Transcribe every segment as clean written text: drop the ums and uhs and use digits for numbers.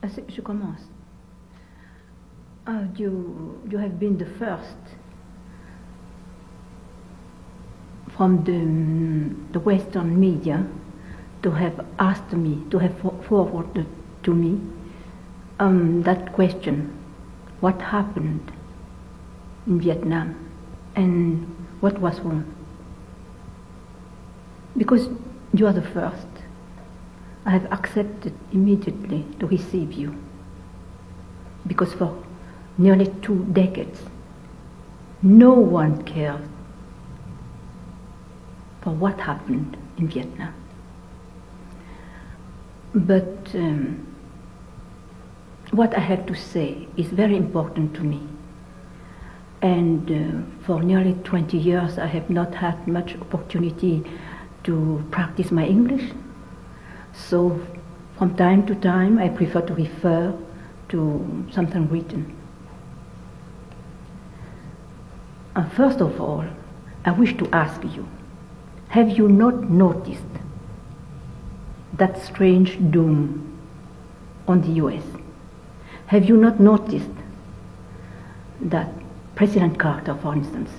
Je commence. You have been the first from the Western media to have asked me, to have forwarded to me that question: what happened in Vietnam and what was wrong? Because you are the first, I have accepted immediately to receive you. Because for nearly 2 decades, no one cared for what happened in Vietnam. But what I have to say is very important to me. And for nearly 20 years, I have not had much opportunity to practice my English. So from time to time, I prefer to refer to something written. First of all, I wish to ask you, have you not noticed that strange doom on the US? Have you not noticed that President Carter, for instance,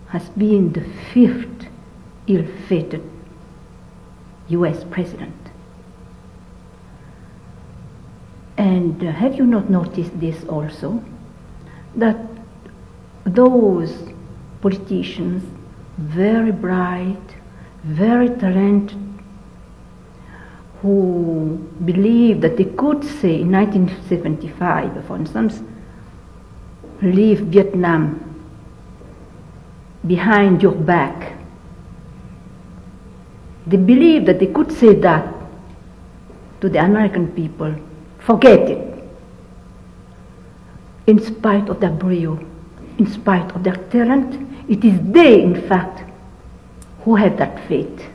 has been the 5th ill-fated US president? And have you not noticed this also, that those politicians, very bright, very talented, who believed that they could say in 1975, for instance, leave Vietnam behind your back. They believed that they could say that to the American people. Forget it. In spite of their brio, in spite of their talent, it is they, in fact, who have that fate.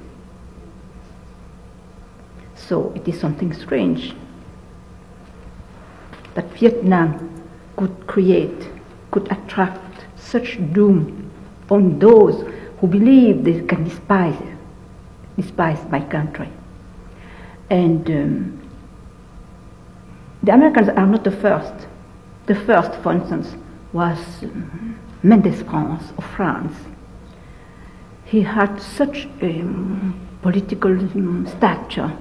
So it is something strange that Vietnam could attract such doom on those who believe they can despise my country. And the Americans are not the first. The first, for instance, was Mendes France of France. He had such a political stature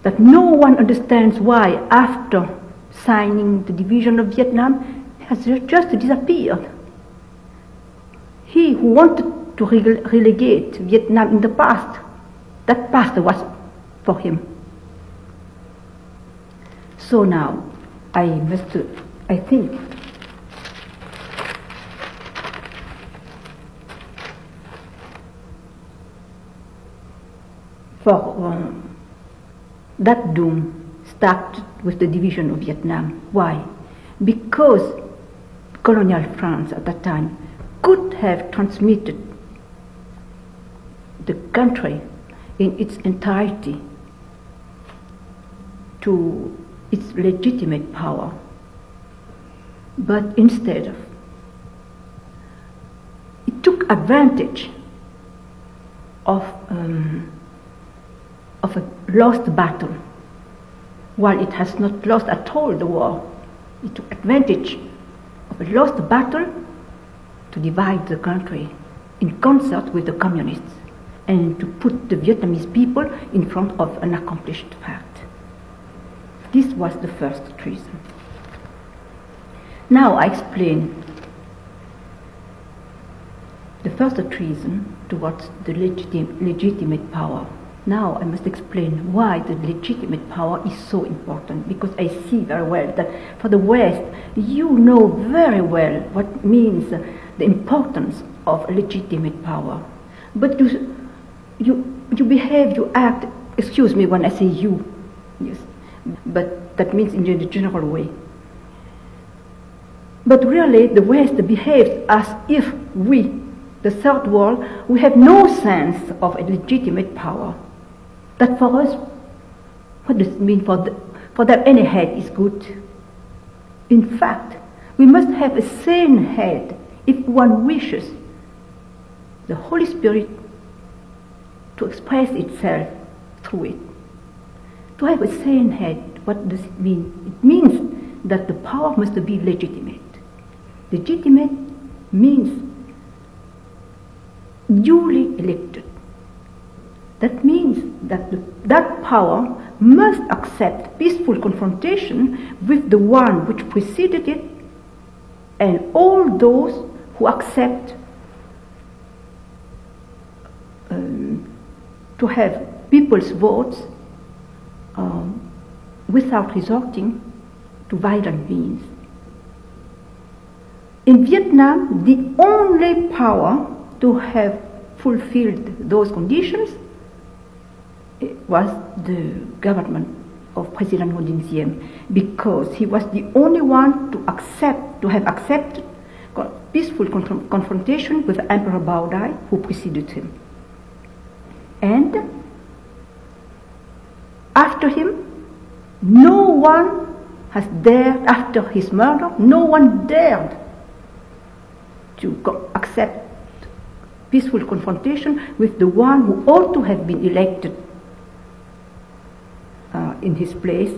that no one understands why, after signing the division of Vietnam, he has just disappeared. He who wanted to relegate Vietnam in the past, that past was for him. So now, I think for that doom started with the division of Vietnam. Why? Because colonial France at that time could have transmitted the country in its entirety to its legitimate power. But instead, it took advantage of a lost battle, while it has not lost at all the war. It took advantage of a lost battle to divide the country in concert with the communists and to put the Vietnamese people in front of an accomplished fact. This was the first treason. Now I explain the first treason towards the legitimate power. Now I must explain why the legitimate power is so important, because I see very well that for the West, you know very well what means the importance of legitimate power. But you behave, you act, excuse me when I say you, yes, but that means in a general way. But really the West behaves as if we, the third world, we have no sense of a legitimate power. That for us, what does it mean for that any head is good? In fact, we must have a sane head if one wishes the Holy Spirit to express itself through it. To have a sane head, what does it mean? It means that the power must be legitimate. Legitimate means duly elected. That means that that power must accept peaceful confrontation with the one which preceded it, and all those who accept to have people's votes without resorting to violent means. In Vietnam, the only power to have fulfilled those conditions was the government of President Ngô Đình Nhu, because he was the only one to have accepted peaceful confrontation with Emperor Bảo Đại, who preceded him. And after him, no one has dared, after his murder, no one dared to accept peaceful confrontation with the one who ought to have been elected in his place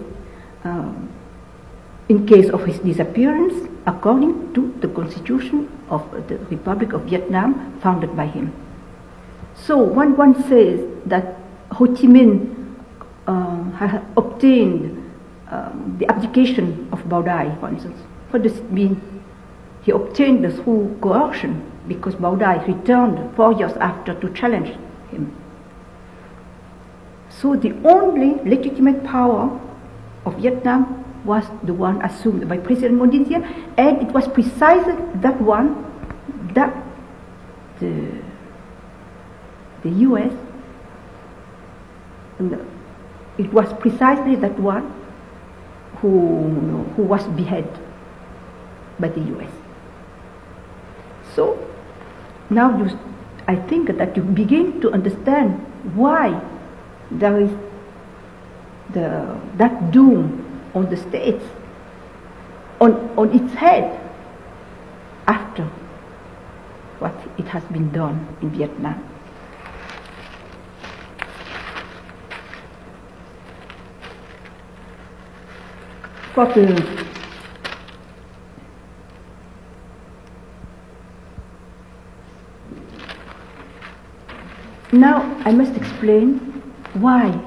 in case of his disappearance, according to the constitution of the Republic of Vietnam founded by him. So when one says that Ho Chi Minh has obtained the abdication of Bảo Đại, for instance, what does it mean? He obtained this through coercion, because Bảo Đại returned 4 years after to challenge him. So the only legitimate power of Vietnam was the one assumed by President Ngô Đình Nhu, and it was precisely that one that the U.S. It was precisely that one who was beheaded by the U.S. So now I think that you begin to understand why there is that doom on the states, on its head, after what it has been done in Vietnam. Now I must explain why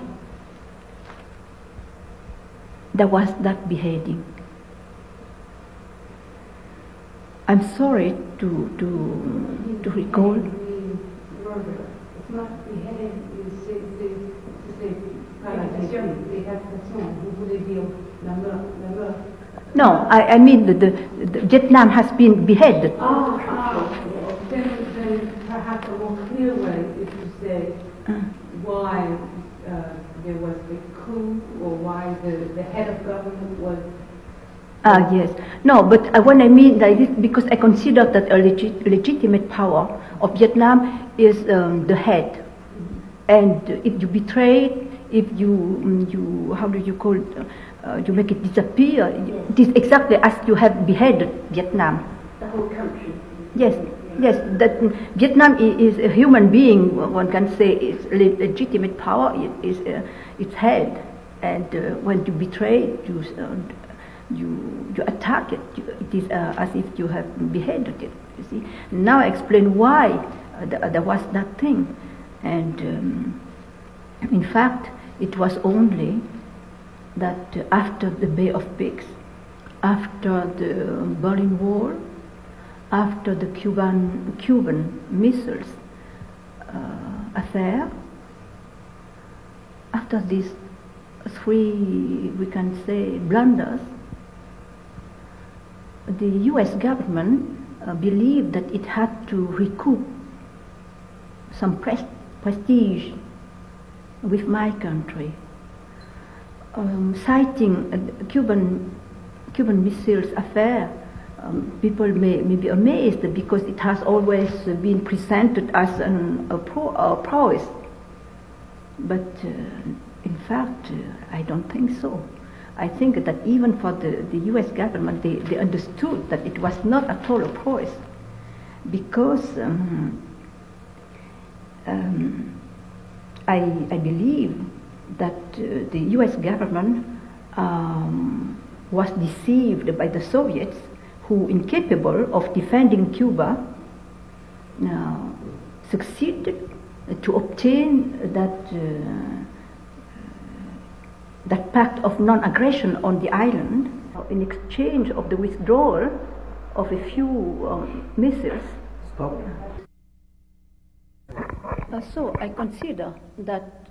there was that beheading. I'm sorry to recall. It's not beheading, No, I mean the Vietnam has been beheaded. Then perhaps a more clear way is to say why there was the coup, or why the head of government was. Yes. No, but when I mean that, is because I consider that a legitimate power of Vietnam is the head, and if you betray it, if you how do you call it? You make it disappear. It is exactly as you have beheaded Vietnam. The whole country. Yes. Yes, that Vietnam is a human being. One can say its legitimate power is its head, and when you betray it, you attack it. It is as if you have beheaded it. You see. Now I explain why there was that thing, and in fact, it was only that after the Bay of Pigs, after the Berlin Wall, after the Cuban missiles affair, after these 3, we can say, blunders, the U.S. government believed that it had to recoup some prestige with my country, citing a Cuban missiles affair. People may be amazed because it has always been presented as a prowess, but in fact I don't think so. I think that even for the U.S. government, they understood that it was not at all a prowess, because I believe that the US government was deceived by the Soviets, who, incapable of defending Cuba, succeeded to obtain that pact of non-aggression on the island in exchange of the withdrawal of a few missiles. Stop. So I consider that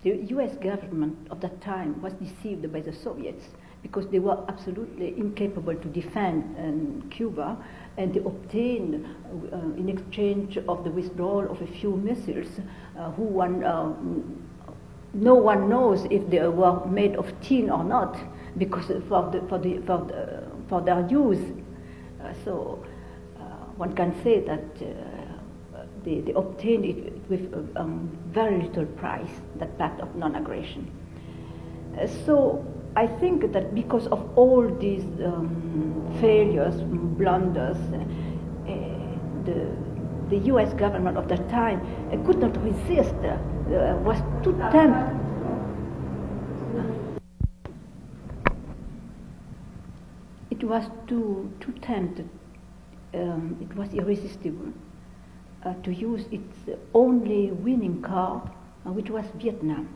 the US government of that time was deceived by the Soviets because they were absolutely incapable to defend Cuba, and they obtained, in exchange of the withdrawal of a few missiles, no one knows if they were made of tin or not, because for their use. So one can say that they obtained it with very little price, that pact of non-aggression. So I think that because of all these failures, blunders, the US government of that time could not resist, was too tempted. It was too tempted, it was irresistible to use its only winning card, which was Vietnam.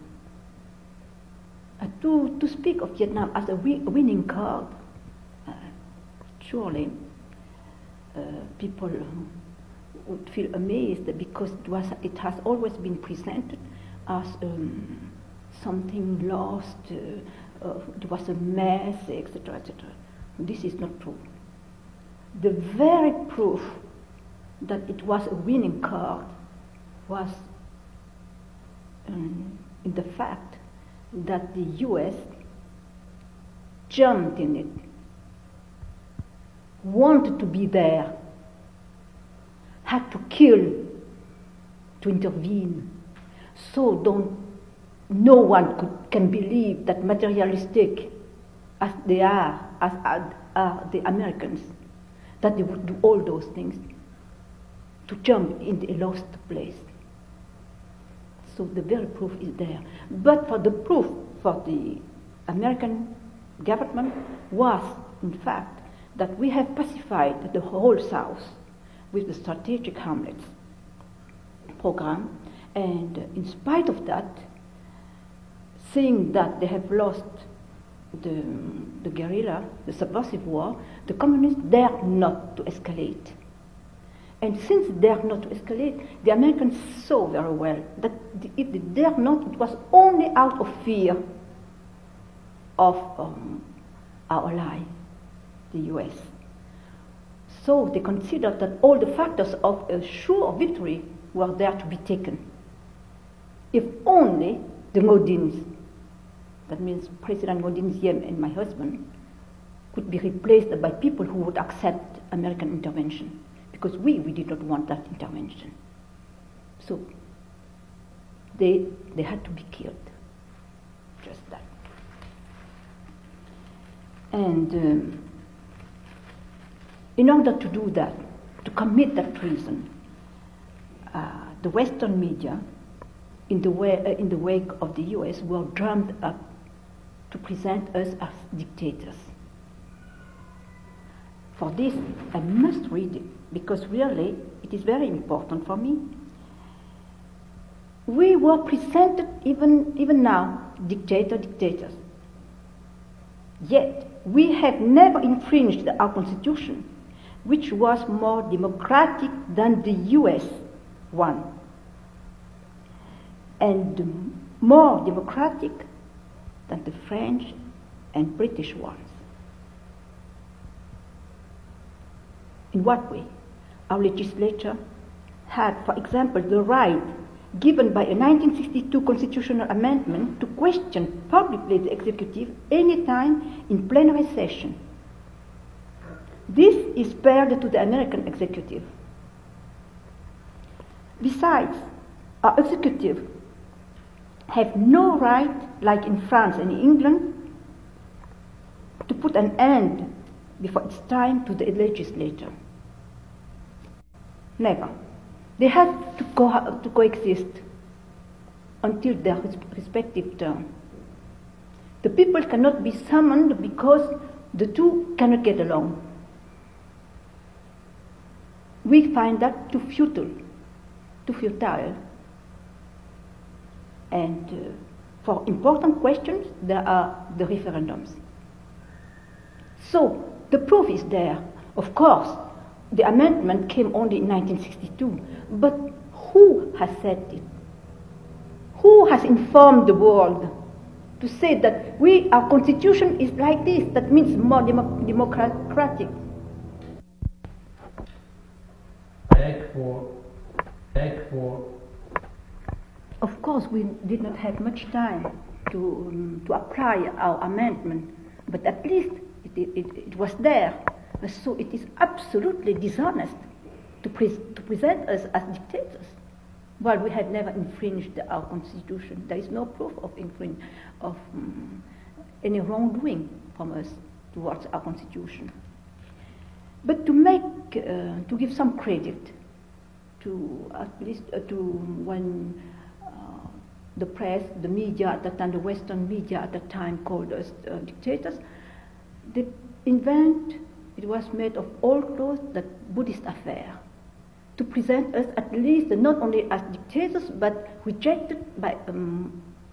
To speak of Vietnam as a winning card, surely people would feel amazed, because it has always been presented as something lost, it was a mess, etc., etc. This is not true. The very proof that it was a winning card was in the fact that the US jumped in it, wanted to be there, had to kill to intervene. So no one can believe that materialistic as they are, as are the Americans, that they would do all those things to jump in a lost place. So the very proof is there. But for the proof for the American government was, in fact, that we have pacified the whole South with the strategic hamlets program, and in spite of that, seeing that they have lost the guerrilla, the subversive war, the communists dared not to escalate. And since they dared not to escalate, the Americans saw very well that if they dared not, it was only out of fear of our ally, the US. So they considered that all the factors of a sure victory were there to be taken. If only the Ngodins, that means President Ngodin Siem and my husband, could be replaced by people who would accept American intervention. Because we did not want that intervention. So they had to be killed. Just that. And in order to do that, to commit that treason, the Western media, in the wake of the US, were drummed up to present us as dictators. For this, I must read it, because really it is very important for me. We were presented even now, dictators. Yet we have never infringed our constitution, which was more democratic than the US one, and more democratic than the French and British ones. In what way? Our legislature had, for example, the right given by a 1962 constitutional amendment to question publicly the executive any time in plenary session. This is spared to the American executive. Besides, our executive have no right, like in France and in England, to put an end before it's time to the legislature. Never. They have to coexist. until their respective turn. The people cannot be summoned because the two cannot get along. We find that too futile. And for important questions, there are the referendums. So the proof is there. Of course, the amendment came only in 1962, but who has said it? Who has informed the world to say that our constitution is like this, that means more democratic? Of course, we did not have much time to apply our amendment, but at least it was there. So it is absolutely dishonest to present us as dictators, while we have never infringed our constitution. There is no proof of any wrongdoing from us towards our constitution. But to give some credit to at least to when the press, the media at that time, the Western media at that time called us dictators, it was made of all clothes that Buddhist affair, to present us at least not only as dictators but rejected by a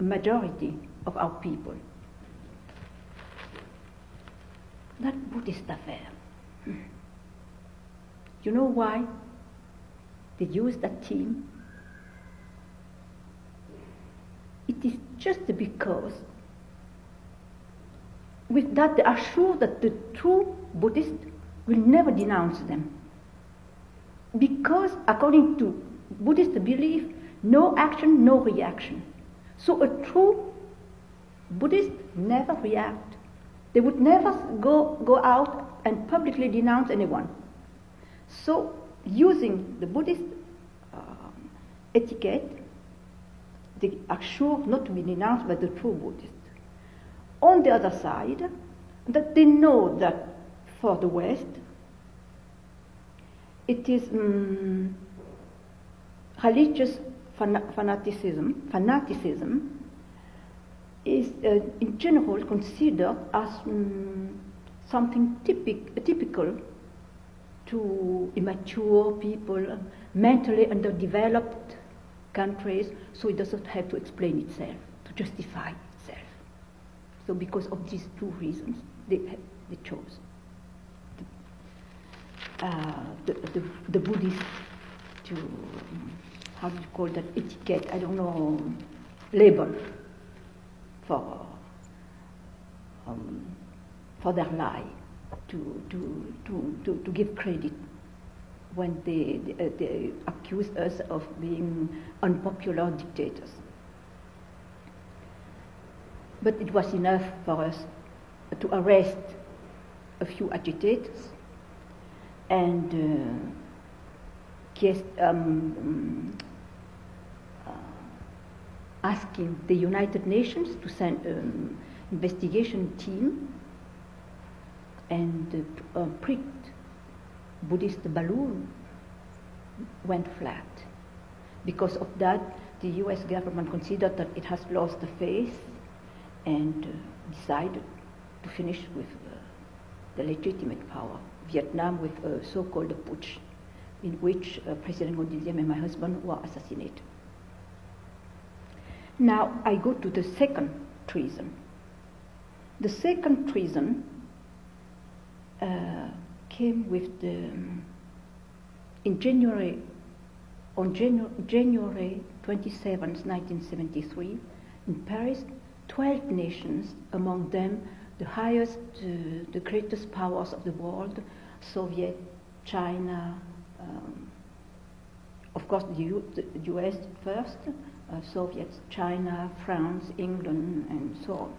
majority of our people. That Buddhist affair. You know why they used that theme? It is just because with that they are sure that the true Buddhists will never denounce them. Because according to Buddhist belief, no action, no reaction. So a true Buddhist never react. They would never go out and publicly denounce anyone. So using the Buddhist etiquette, they are sure not to be denounced by the true Buddhists. On the other side, that they know that for the West, it is religious fanaticism is in general considered as something typical to immature people, mentally underdeveloped countries, so it doesn't have to explain itself, to justify itself. So because of these two reasons, they chose the Buddhist to, how do you call that, etiquette, I don't know, label for their lie, to give credit when they accuse us of being unpopular dictators. But it was enough for us to arrest a few agitators and asking the United Nations to send an investigation team, and pricked Buddhist balloon went flat. Because of that, the US government considered that it has lost the faith and decided to finish with the legitimate power. Vietnam with a so-called putsch, in which President Ngô Đình Nhu and my husband were assassinated. Now I go to the second treason. The second treason came with on January 27, 1973, in Paris, 12 nations, among them the highest, the greatest powers of the world, Soviet, China, of course the US first, Soviets, China, France, England, and so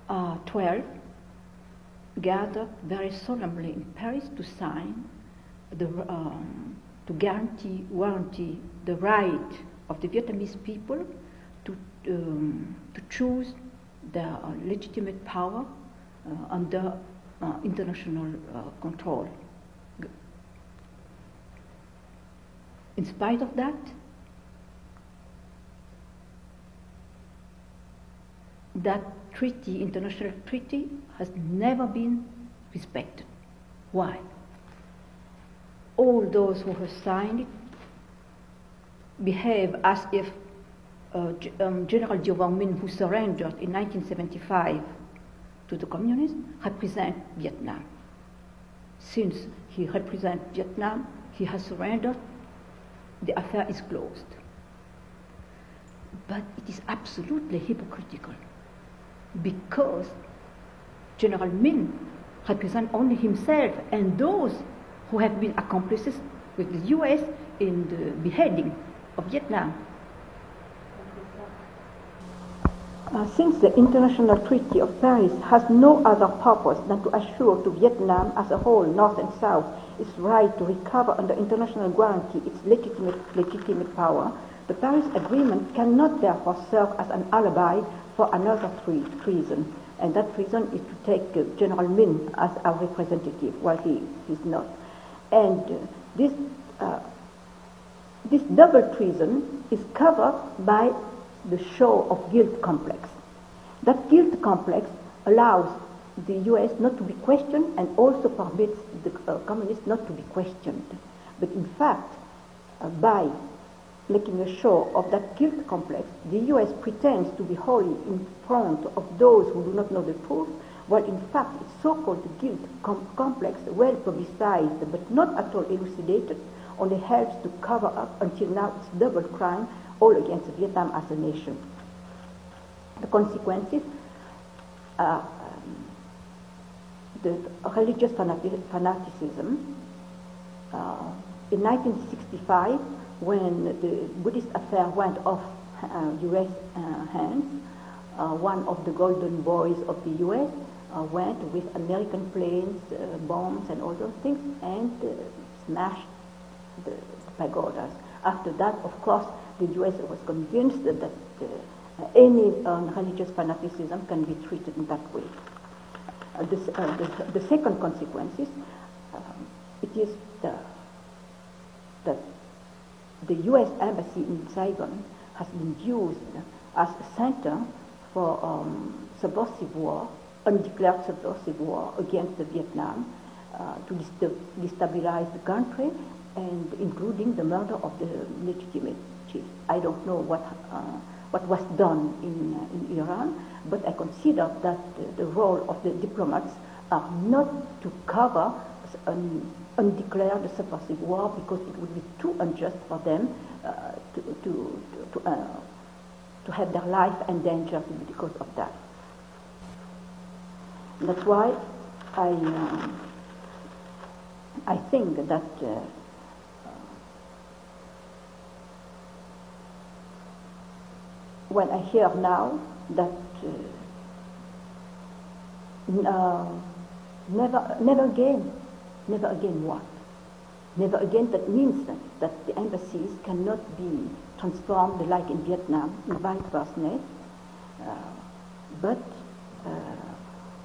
on. 12 gathered very solemnly in Paris to sign to guarantee the right of the Vietnamese people to choose their legitimate power under international control. In spite of that, that treaty, international treaty, has never been respected. Why? All those who have signed it behave as if General Jiao Min, who surrendered in 1975 to the communists, represent Vietnam. Since he represents Vietnam, he has surrendered, the affair is closed. But it is absolutely hypocritical, because General Min represents only himself and those who have been accomplices with the US in the beheading of Vietnam. Since the International Treaty of Paris has no other purpose than to assure to Vietnam as a whole, North and South, its right to recover under international guarantee its legitimate power, the Paris Agreement cannot therefore serve as an alibi for another treason. And that treason is to take General Min as our representative, while he is not. And this double treason is covered by the show of guilt complex. That guilt complex allows the US not to be questioned and also permits the communists not to be questioned. But in fact, by making a show of that guilt complex, the US pretends to be wholly in front of those who do not know the truth, while in fact its so-called guilt complex, well publicized but not at all elucidated, only helps to cover up until now its double crime, all against Vietnam as a nation. The consequences are the religious fanaticism. In 1965, when the Buddhist affair went off US hands, one of the golden boys of the US went with American planes, bombs and all those things, and smashed the pagodas. After that, of course, the US was convinced that any religious fanaticism can be treated in that way. The second consequence is it is that the US embassy in Saigon has been used as a center for subversive war, undeclared subversive war against Vietnam, to destabilize the country, and including the murder of the legitimate chief. I don't know what was done in Iran, but I consider that the role of the diplomats are not to cover an undeclared subversive war, because it would be too unjust for them to have their life endangered because of that. That's why I think that when I hear now that never again what? Never again, that means that the embassies cannot be transformed like in Vietnam, in vice versa,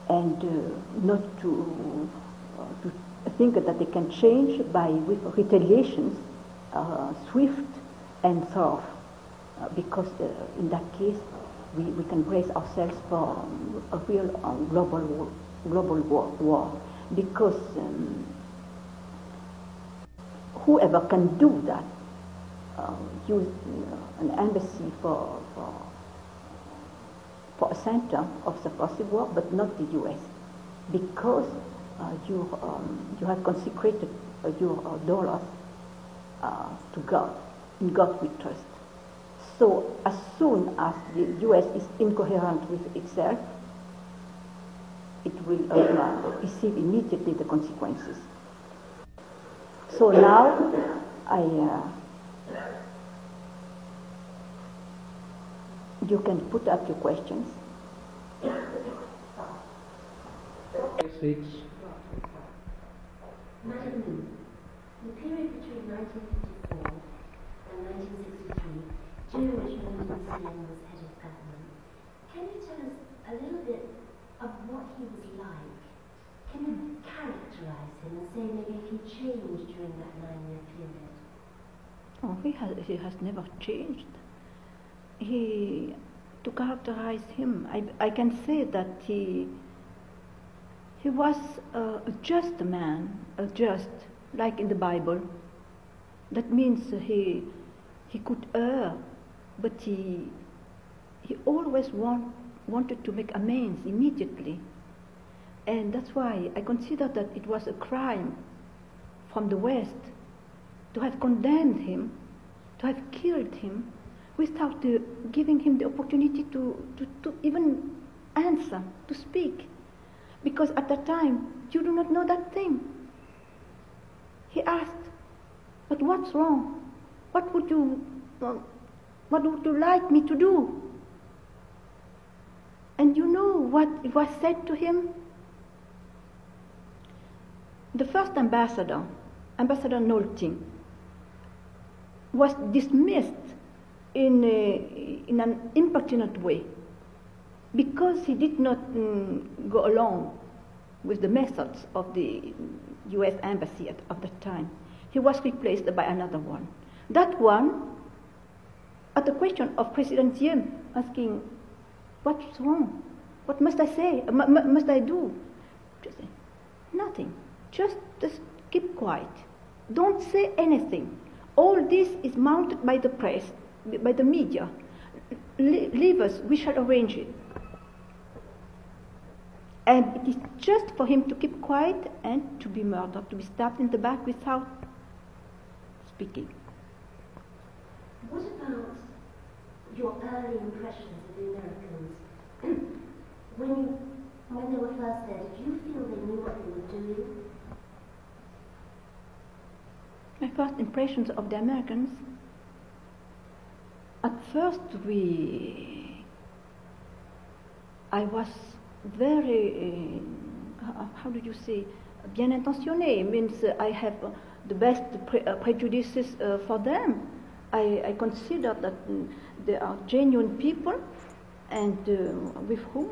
and not to think that they can change with retaliations, swift and thorough, because in that case we can brace ourselves for a real global war, because whoever can do that, use an embassy for a center of subversive war, but not the US, because you have consecrated your dollars to God. In God we trust. So as soon as the US is incoherent with itself, it will receive immediately the consequences. So now you can put up your questions. Madam, the period between 1954 and 1963, during which Madam was head of government, can you tell us a little bit of what he was like? Can you characterize him and say maybe if he changed during that 9-year period? Oh, he has never changed. He to characterize him. I can say that he was a just man, a just, like in the Bible. That means he could err, but he always wanted to make amends immediately. And that's why I consider that it was a crime from the West to have condemned him, to have killed him, without giving him the opportunity to even answer, to speak. Because at that time, you do not know that thing. He asked, but what's wrong? What would you like me to do? And you know what was said to him? The first ambassador, Ambassador Nolting, was dismissed in an impertinent way because he did not go along with the methods of the U.S. embassy at that time. He was replaced by another one. That one, at the question of President Diem asking, what's wrong? What must I say? Must I do? Just say, nothing. Just keep quiet. Don't say anything. All this is mounted by the press, by the media. Leave us, we shall arrange it. And it is just for him to keep quiet and to be murdered, to be stabbed in the back without speaking. What about your early impressions of the Americans? when they were first there, did you feel they knew what they were doing? My first impressions of the Americans, at first I was very, how do you say, bien intentionné, means I have the best prejudices for them. I consider that they are genuine people and with whom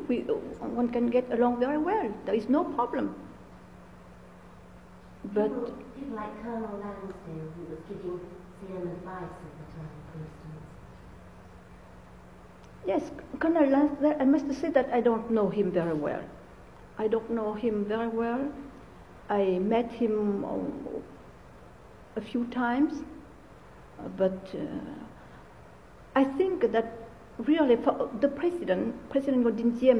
one can get along very well. There is no problem. But people like Colonel Lansdale, who was giving Diem advice at the time, for instance. Yes, Colonel Lansdale, I must say that I don't know him very well. I don't know him very well. I met him a few times, but I think that really for the President Ngô Đình Nhu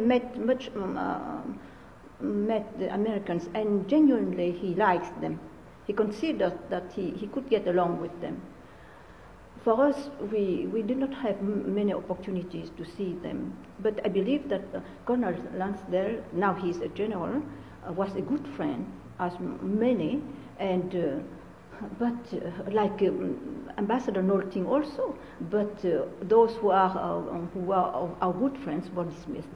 met the Americans, and genuinely he likes them. He considers that he could get along with them. For us, we did not have many opportunities to see them, but I believe that Colonel Lansdale, now he's a general, was a good friend, as many, and but like Ambassador Nolting also, but those who are our good friends were dismissed.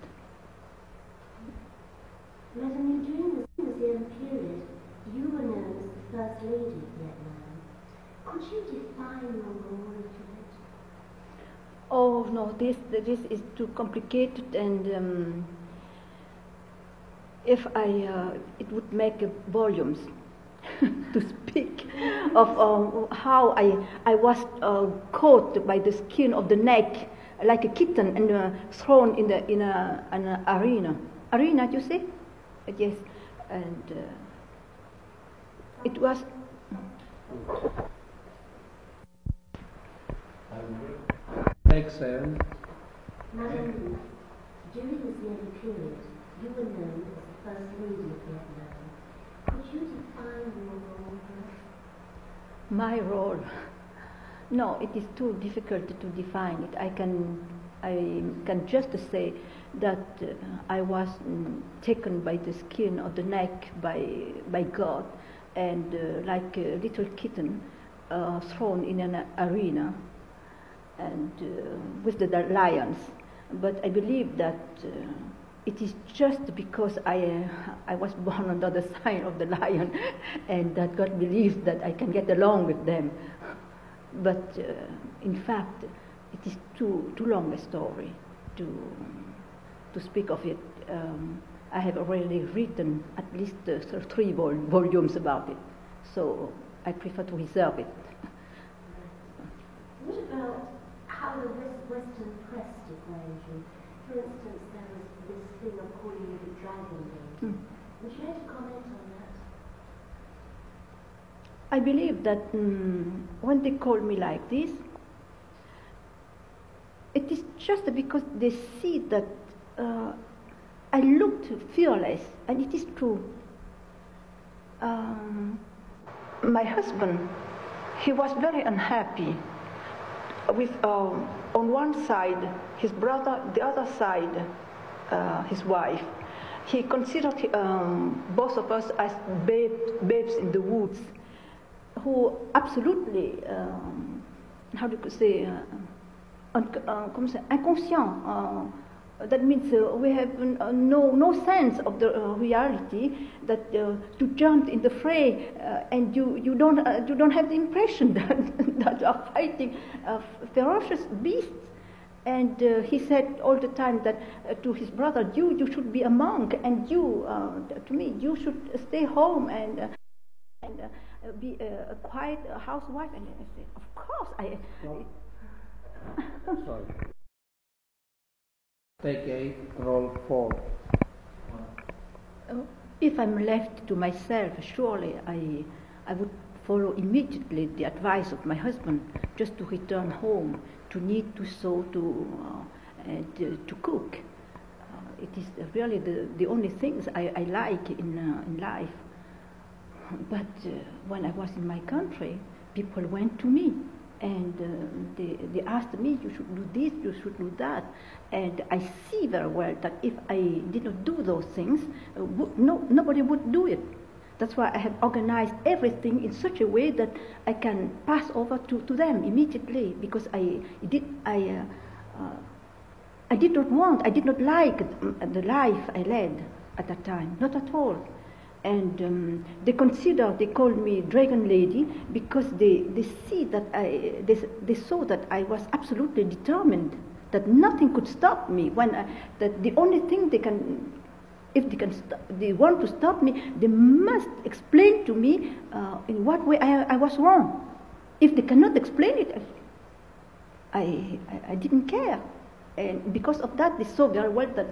Madam, during the Diem period, you were known as the First Lady of Vietnam. Could you define your role a little bit? Oh no, this is too complicated, and if it would make volumes to speak of how I was caught by the skin of the neck like a kitten and thrown in an arena. Arena, you see? Yes, and it was. Excellent. Madam, during the Diem period, you were known as the First Lady of Vietnam. Could you define your role for us? My role? No, it is too difficult to define it. I can just say that I was taken by the skin of the neck by God, and like a little kitten thrown in an arena, and with the lions. But I believe that it is just because I was born under the sign of the lion, and that God believes that I can get along with them. But in fact, it is too long a story to speak of it. I have already written at least 3 volumes about it, so I prefer to reserve it. What about how how the Western press degrades you. For instance, there was this thing of calling you the dragon lady. Would you like to comment on that? I believe that when they call me like this, it is just because they see that I looked fearless, and it is true. My husband, he was very unhappy with, on one side, his brother, the other side, his wife. He considered both of us as babes in the woods, who absolutely, how do you say, inconscient. That means we have no sense of the reality. That to jump in the fray, and you don't have the impression that you are fighting ferocious beasts. And he said all the time that to his brother, you should be a monk, and you, to me, you should stay home and be a quiet housewife. And I said, of course, I. Sorry. Take 8, roll 4. If I'm left to myself, surely I would follow immediately the advice of my husband, just to return home, to knit, to sew, to cook. It is really the only things I like in life. But when I was in my country, people went to me, and they asked me, you should do this, you should do that. And I see very well that if I did not do those things, nobody would do it. That's why I have organized everything in such a way that I can pass over to them immediately, because I did not like the life I led at that time, not at all. And they called me Dragon Lady, because they see that they saw that I was absolutely determined, that nothing could stop me. That the only thing if they want to stop me, they must explain to me in what way I was wrong. If they cannot explain it, I didn't care. And because of that, they saw very well that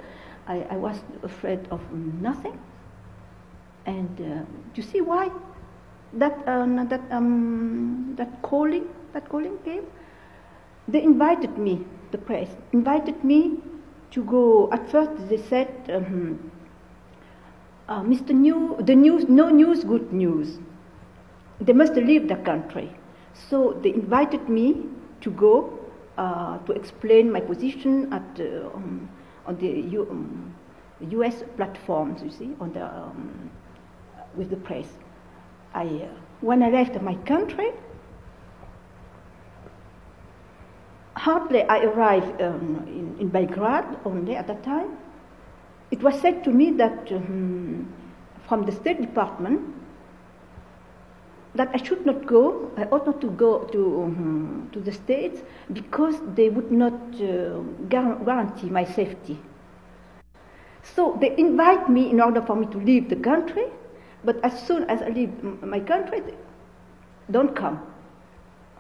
I was afraid of nothing. And you see why that calling came? They invited me, the press invited me to go. At first they said, Mr. New, the news, no news, good news. They must leave the country. So they invited me to go to explain my position at on the U.S. platforms. You see, on the with the press. When I left my country, hardly I arrived in Belgrade only at that time. It was said to me that from the State Department that I should not go, I ought not to go to the States, because they would not guarantee my safety. So they invite me in order for me to leave the country, but as soon as I leave my country, don't come.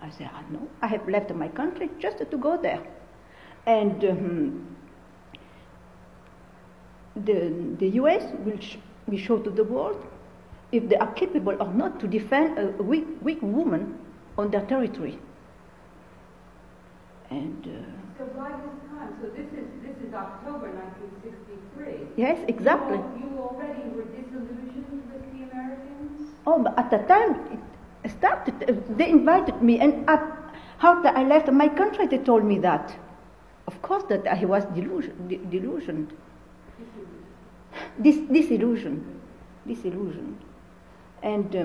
I said, no, I have left my country just to go there. And the US will show to the world if they are capable or not to defend a weak woman on their territory. And so by this time, so this is October 1963. Yes, exactly. You already were disillusioned with the Americans? Oh, but at the time it started, they invited me, and after I left my country, they told me that. Of course, that I was delusioned. Disillusioned. And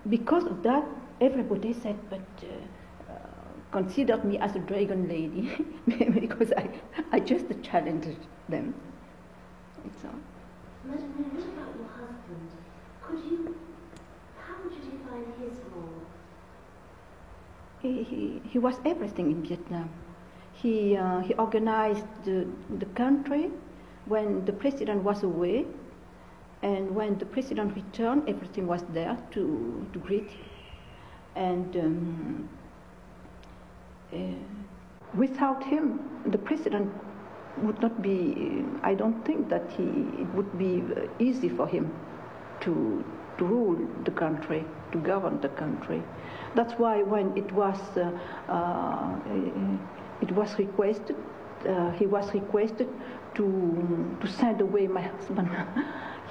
because of that, everybody said, but considered me as a dragon lady, because I just challenged them. That's all. Madam, what about your husband? How would you define his role? He was everything in Vietnam. He organized the country when the president was away, and when the president returned, everything was there to greet him. And Without him, the president would not be, I don't think that it would be easy for him to rule the country, to govern the country. That's why when it was requested, he was requested to send away my husband.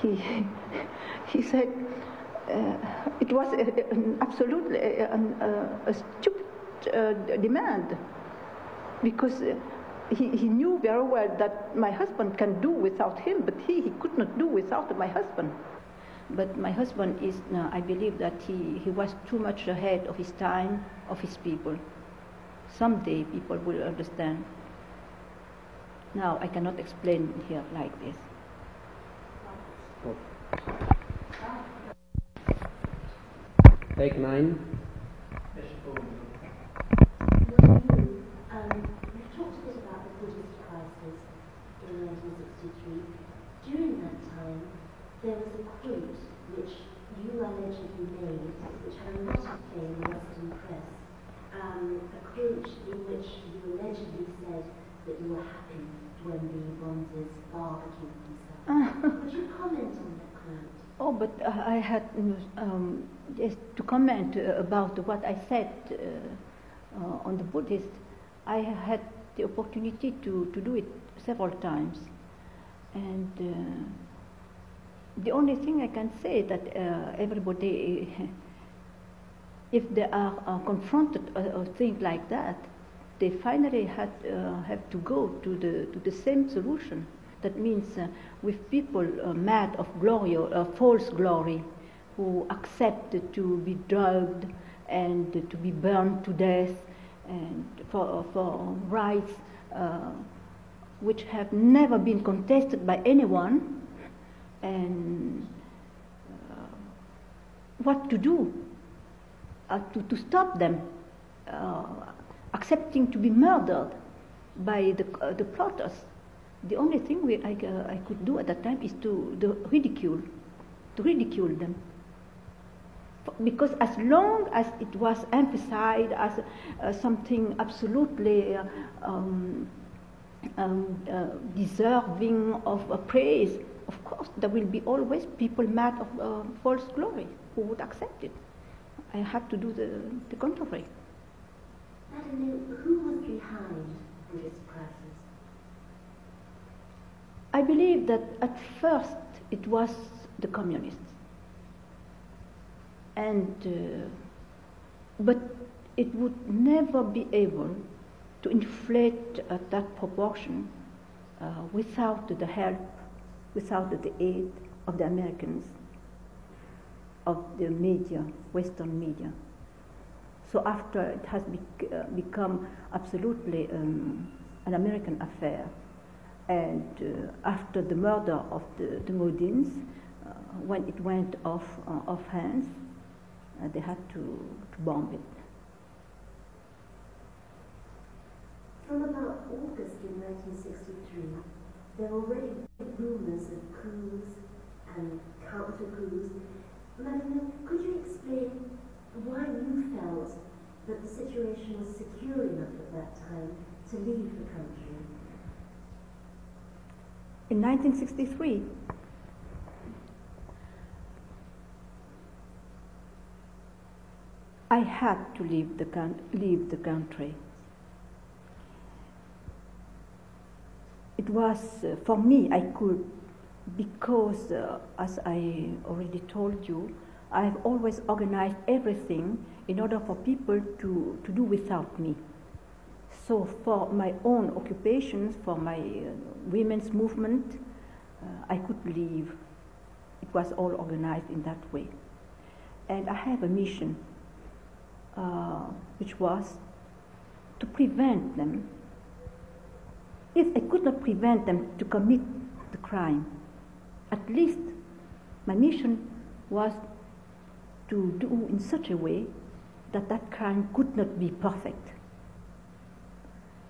He said it was absolutely a stupid demand, because he knew very well that my husband can do without him, but he could not do without my husband. But my husband is, I believe that he was too much ahead of his time, of his people. Someday people will understand. Now I cannot explain here like this. Take 9. We've talked a bit about the Buddhist crisis in 1963. During that time, there was a quote which you allegedly made, which had a lot of play in the Western press. A quote in which you allegedly said that you were happy when the Bonzes barbecued themselves. Could you comment on that quote? Oh, but I had just to comment about what I said on the Buddhist. I had the opportunity to do it several times, and the only thing I can say that everybody, if they are confronted or things like that, they finally have to go to the same solution. That means with people mad of glory or false glory, who accept to be drugged and to be burned to death, and for rights which have never been contested by anyone, and what to do to stop them accepting to be murdered by the plotters. The only thing I could do at that time is to ridicule them. Because as long as it was emphasized as something absolutely deserving of praise, of course there will be always people mad of false glory who would accept it. I had to do the contrary. Madam, who was behind Buddhist crisis? I believe that at first it was the communists. But it would never be able to inflate at that proportion without the help, without the aid of the Americans, of the media, Western media. So after it has become absolutely an American affair, and after the murder of the Modins, when it went off hands, they had to bomb it. From about August in 1963, there were already rumors of coups and counter-coups. Madam, could you explain why you felt that the situation was secure enough at that time to leave the country? In 1963, I had to leave the country. It was, for me, I could, because as I already told you, I have always organized everything in order for people to do without me. So for my own occupations, for my women's movement, I could leave. It was all organized in that way. And I have a mission, which was to prevent them. If I could not prevent them to commit the crime, at least my mission was to do in such a way that that crime could not be perfect.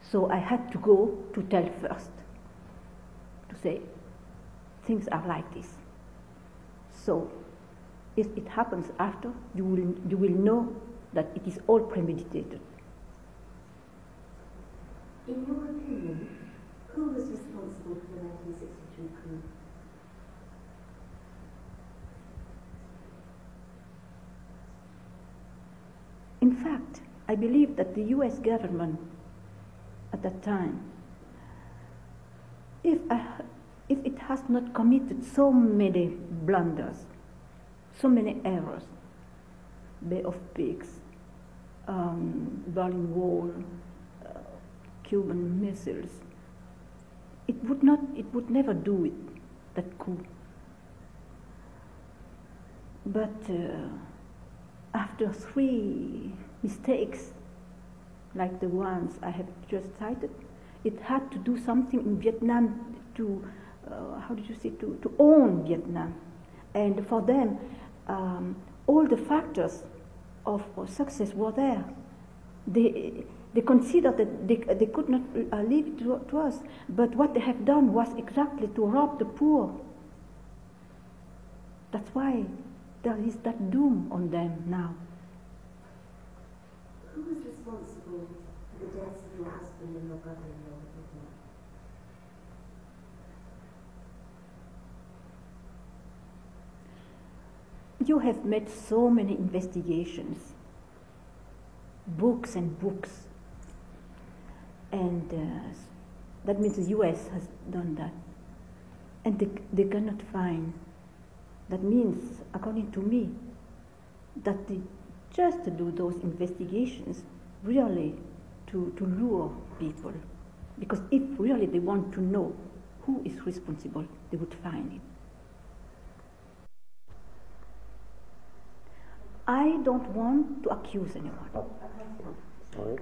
So I had to go to tell first, to say, things are like this. So if it happens after, you will know that it is all premeditated. In your opinion, who was responsible for the 1963 coup? In fact, I believe that the US government at that time, if it has not committed so many blunders, so many errors, Bay of Pigs, Berlin Wall, Cuban missiles, it would never do it, that coup. But after 3 mistakes, like the ones I have just cited, it had to do something in Vietnam to, to own Vietnam. And for them, all the factors of success were there. They considered that they could not leave it to us, but what they have done was exactly to rob the poor. That's why there is that doom on them now. Who was responsible for the deaths of your husband and your brother-in-law? You have made so many investigations, books and books, and that means the US has done that, and they cannot find. That means, according to me, that they just do those investigations really to lure people, because if really they want to know who is responsible, they would find it. I don't want to accuse anyone. Sorry.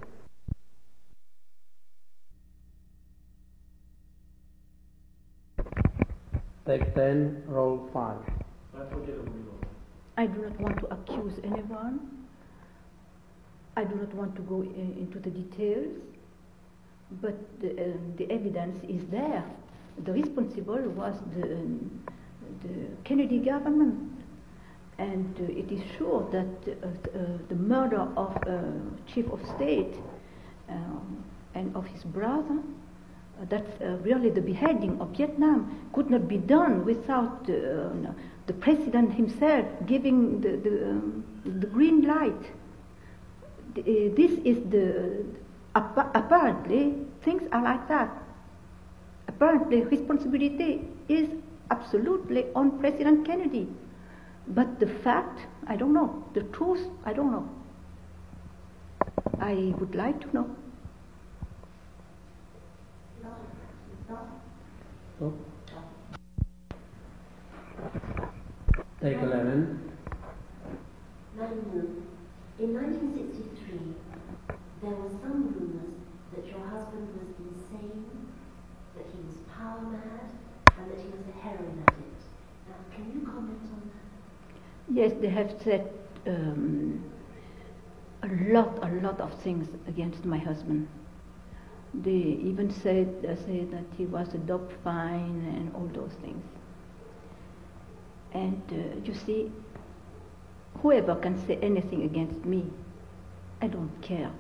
Take 10, roll 5. I do not want to accuse anyone. I do not want to go into the details, but the evidence is there. The responsible was the Kennedy government. And it is sure that the murder of chief of state and of his brother, that really the beheading of Vietnam could not be done without the president himself giving the green light. This is apparently things are like that. Apparently responsibility is absolutely on President Kennedy. But the fact, I don't know. The truth, I don't know. I would like to know. Stop. Take 11. Madam, in 1963, there were some rumours that your husband was insane, that he was power mad, and that he was a heroin addict. Now, can you comment on that? Yes, they have said a lot of things against my husband. They even said that he was a dog fine and all those things. And you see, whoever can say anything against me, I don't care.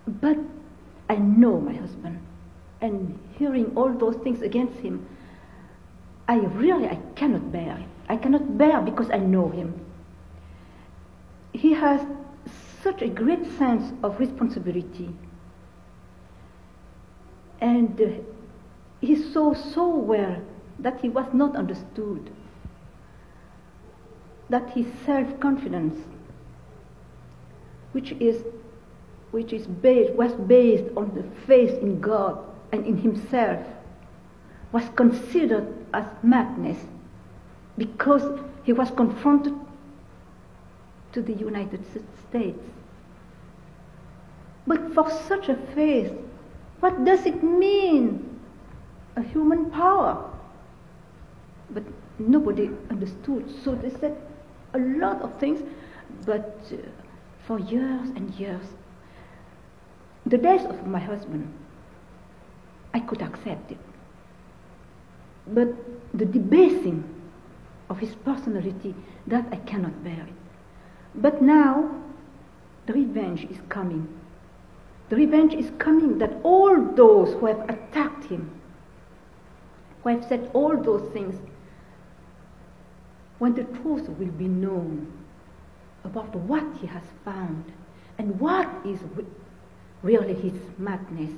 But I know my husband, and hearing all those things against him, I cannot bear it. I cannot bear because I know him. He has such a great sense of responsibility. And he saw so well that he was not understood, that his self-confidence, which was based on the faith in God and in himself, was considered as madness because he was confronted to the United States. But for such a faith, what does it mean? A human power. But nobody understood, so they said a lot of things, but for years and years, the death of my husband, I could accept it. But the debasing of his personality, that I cannot bear it. But now, the revenge is coming. The revenge is coming that all those who have attacked him, who have said all those things, when the truth will be known about what he has found and what is really his madness,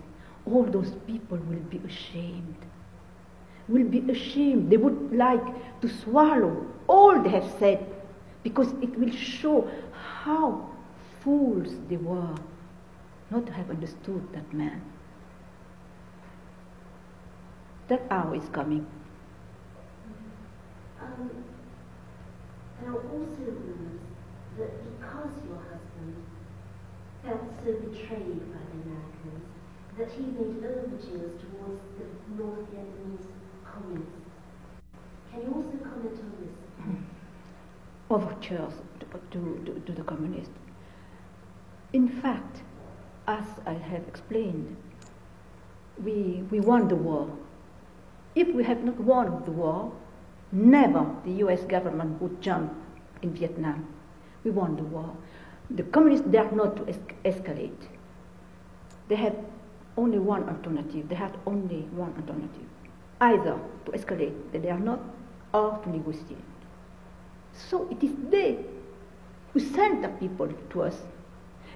all those people will be ashamed. Will be ashamed. They would like to swallow all they have said, because it will show how fools they were not to have understood that man. That hour is coming. There are also rumors that because your husband felt so betrayed by the Americans, that he made overtures towards the North Vietnamese communists. Can you also comment on this? Overtures to the communists. In fact, as I have explained, we won the war. If we had not won the war, never the US government would jump in Vietnam. We won the war. The communists dare not to escalate. They had only one alternative. They had only one alternative. Either to escalate, they dare not, or to negotiate. So it is they who send the people to us,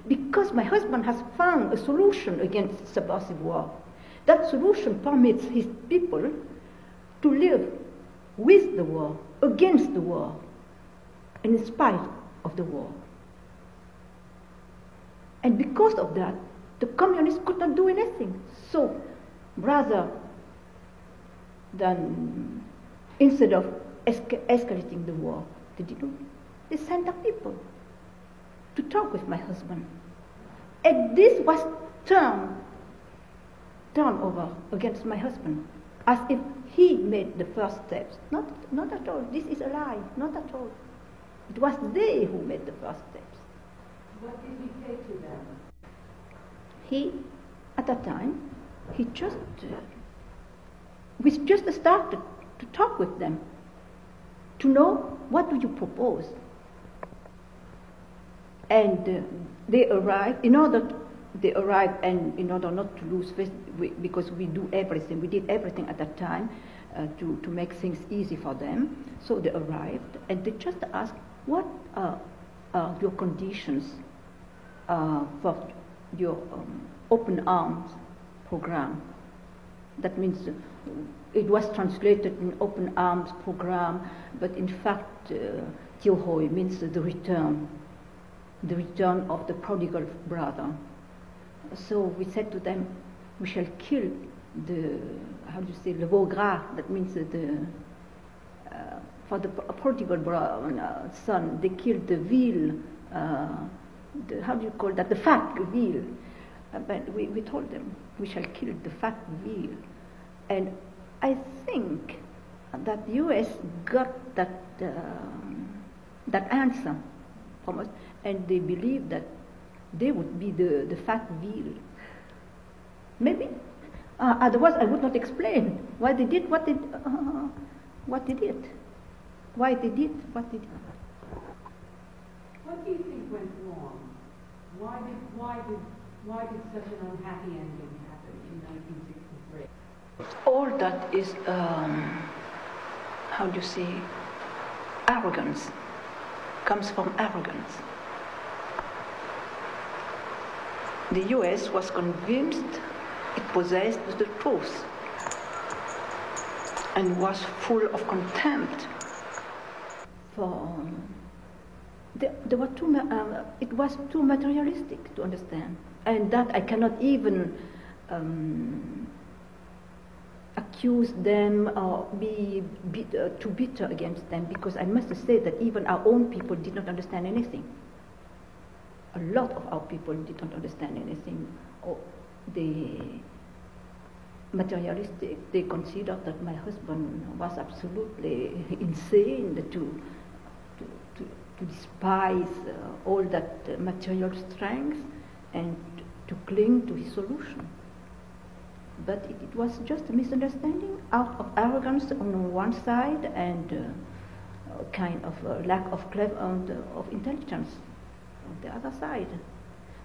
because my husband has found a solution against subversive war. That solution permits his people to live with the war, against the war, and in spite of the war. And because of that, the communists could not do anything. So, rather than, instead of escalating the war, they sent the people to talk with my husband. And this was turned over against my husband, as if he made the first steps. Not at all. This is a lie. Not at all. It was they who made the first steps. What did he say to them? He, at that time, we just started to talk with them, to know what do you propose. And they arrived, in order not to lose face, because we did everything at that time to make things easy for them. So they arrived, and they just asked, what are your conditions for your open arms program? That means it was translated in open arms program, but in fact, Tiêu Hoi means the return of the prodigal brother. So we said to them, we shall kill le veau gras, that means for the prodigal son, they killed the veal, the fat veal. But we told them, we shall kill the fat veal. And I think that the US got that answer from us, and they believed that they would be the fat veal. Maybe. Otherwise, I would not explain why they did what they did. Why they did what they did. What do you think went wrong? Why did such an unhappy ending happen in 1963? All that is, arrogance. Comes from arrogance. The US was convinced it possessed the truth and was full of contempt for. There were it was too materialistic to understand, and that I cannot even accuse them or be too bitter against them, because I must say that even our own people did not understand anything. A lot of our people did not understand anything. Or the materialistic, they considered that my husband was absolutely insane to despise all that material strength and to cling to his solution. But it was just a misunderstanding out of arrogance on one side and a kind of lack of clever of intelligence on the other side.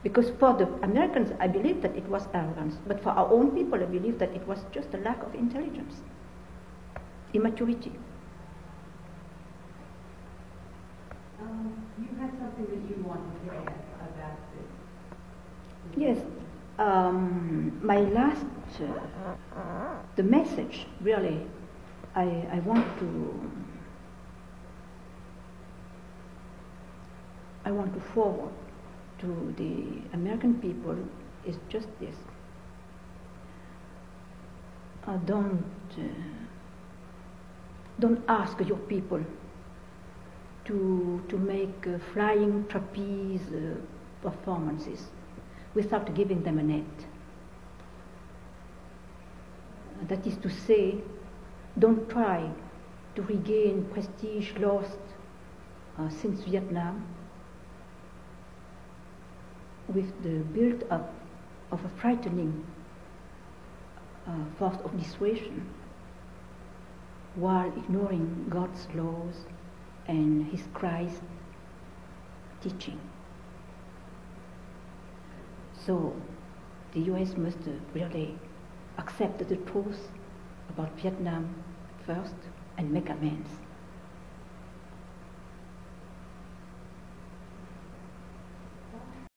Because for the Americans, I believe that it was arrogance, but for our own people, I believe that it was just a lack of intelligence, immaturity. You had something that you wanted to add about this. Yes, my last, the message really, I want to forward to the American people is just this. Don't ask your people to make flying trapeze performances without giving them a net. That is to say, don't try to regain prestige lost since Vietnam with the build-up of a frightening force of dissuasion while ignoring God's laws and His Christ teaching. So the US must really accept the truth about Vietnam first and make amends.